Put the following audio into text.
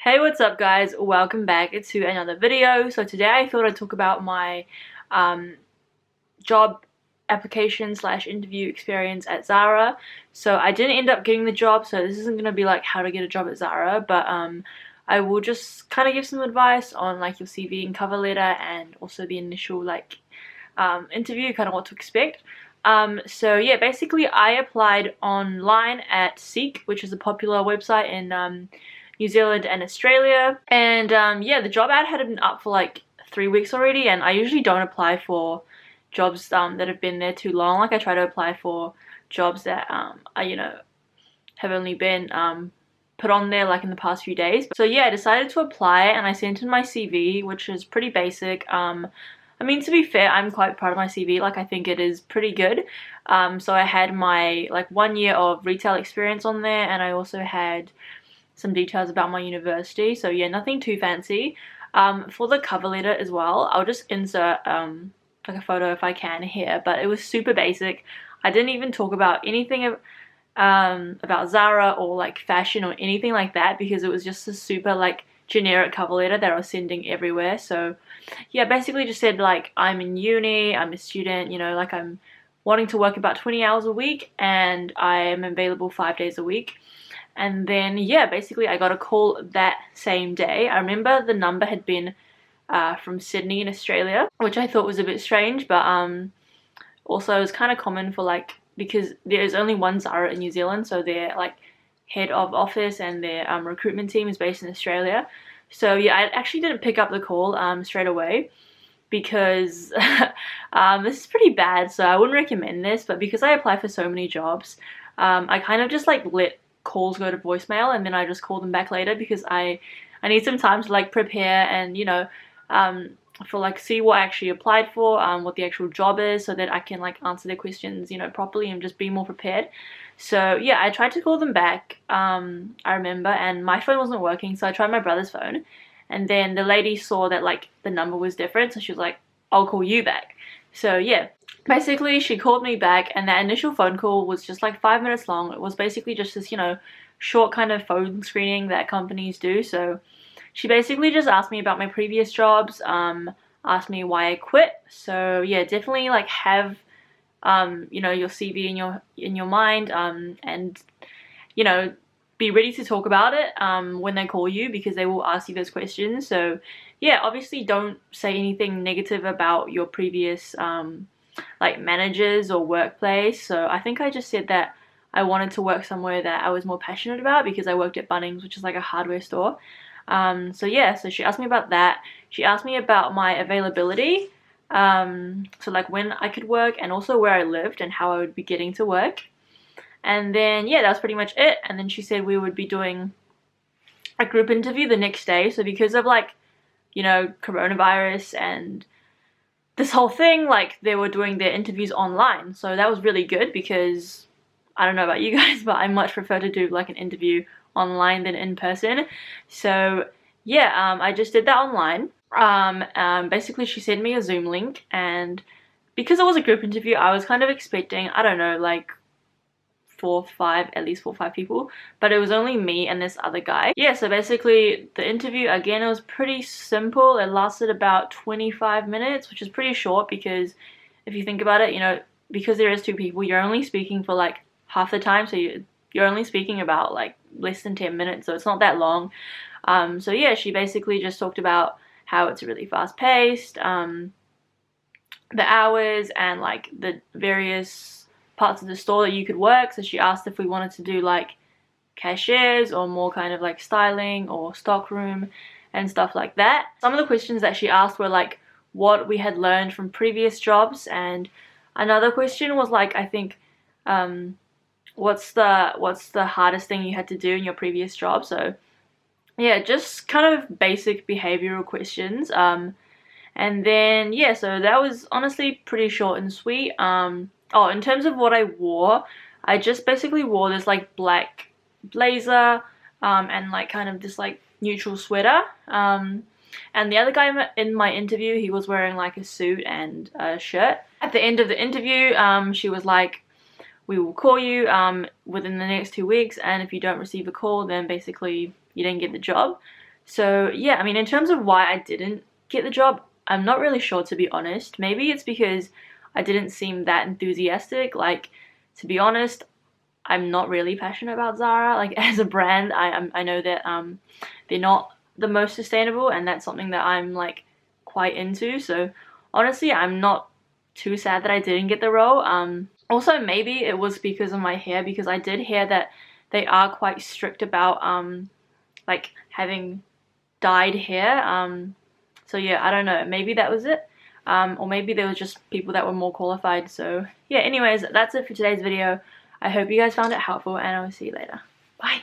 Hey, what's up guys? Welcome back to another video. So today I thought I'd talk about my um, job application slash interview experience at Zara. So I didn't end up getting the job, so this isn't going to be like how to get a job at Zara, but I will just kind of give some advice on like your CV and cover letter and also the initial like interview, kind of what to expect. So yeah, basically I applied online at Seek, which is a popular website in New Zealand and Australia, and yeah, the job ad had been up for like 3 weeks already, and I usually don't apply for jobs that have been there too long. Like I try to apply for jobs that are have only been put on there like in the past few days. So yeah, I decided to apply and I sent in my CV, which is pretty basic. I mean, to be fair, I'm quite proud of my CV. Like, I think it is pretty good. So I had my like 1 year of retail experience on there, and I also had some details about my university. So yeah, nothing too fancy. For the cover letter as well, I'll just insert like a photo if I can here, but it was super basic. I didn't even talk about anything about Zara or like fashion or anything like that, because it was just a super like generic cover letter that I was sending everywhere. So yeah, basically just said like I'm in uni, I'm a student, like I'm wanting to work about 20 hours a week and I am available 5 days a week. And then yeah, basically I got a call that same day. I remember the number had been from Sydney in Australia, which I thought was a bit strange, but also it's kind of common for like, because there's only one Zara in New Zealand, so their like head of office and their recruitment team is based in Australia. So yeah, I actually didn't pick up the call straight away, because this is pretty bad, so I wouldn't recommend this, but because I apply for so many jobs, I kind of just like let calls go to voicemail and then I just call them back later, because I need some time to like prepare and for like see what I actually applied for, what the actual job is, so that I can like answer their questions properly and just be more prepared. So yeah, I tried to call them back, I remember, and my phone wasn't working, so I tried my brother's phone, and then the lady saw that like the number was different, so she was like, I'll call you back. So yeah, basically she called me back, and that initial phone call was just like 5 minutes long. It was basically just this short kind of phone screening that companies do. So she basically just asked me about my previous jobs, asked me why I quit. So yeah, definitely like have your CV in your mind, and be ready to talk about it when they call you, because they will ask you those questions. So yeah, obviously don't say anything negative about your previous like managers or workplace. So I think I just said that I wanted to work somewhere that I was more passionate about, because I worked at Bunnings, which is like a hardware store. So yeah, so she asked me about that. She asked me about my availability, so like when I could work, and also where I lived and how I would be getting to work. And then yeah, that was pretty much it. And then she said we would be doing a group interview the next day. So because of like coronavirus and this whole thing, like they were doing their interviews online, so that was really good, because I don't know about you guys, but I much prefer to do like an interview online than in person. So yeah, I just did that online. Basically she sent me a Zoom link, and because it was a group interview, I was kind of expecting, I don't know, like at least 4 or 5 people, but it was only me and this other guy. Yeah, so basically the interview, again, it was pretty simple. It lasted about 25 minutes, which is pretty short, because if you think about it, because there is 2 people, you're only speaking for like half the time, so you're only speaking about like less than 10 minutes, so it's not that long. So yeah, she basically just talked about how it's really fast paced, the hours, and like the various parts of the store that you could work. So she asked if we wanted to do like cashiers or more kind of like styling or stockroom and stuff like that. Some of the questions that she asked were like what we had learned from previous jobs, and another question was like, I think what's the hardest thing you had to do in your previous job. So yeah, just kind of basic behavioral questions. And then yeah, so that was honestly pretty short and sweet. Oh, in terms of what I wore, I just basically wore this like black blazer and like kind of this like neutral sweater. And the other guy in my interview, he was wearing like a suit and a shirt. At the end of the interview, she was like, we will call you within the next 2 weeks, and if you don't receive a call, then basically you didn't get the job. So yeah, I mean, in terms of why I didn't get the job, I'm not really sure, to be honest. Maybe it's because I didn't seem that enthusiastic. Like, to be honest, I'm not really passionate about Zara. Like, as a brand, I know that they're not the most sustainable, and that's something that I'm like quite into. So honestly, I'm not too sad that I didn't get the role. Also, maybe it was because of my hair, because I did hear that they are quite strict about like having dyed hair. So yeah, I don't know. Maybe that was it. Or maybe there was just people that were more qualified. So yeah, anyways, that's it for today's video. I hope you guys found it helpful, and I will see you later. Bye!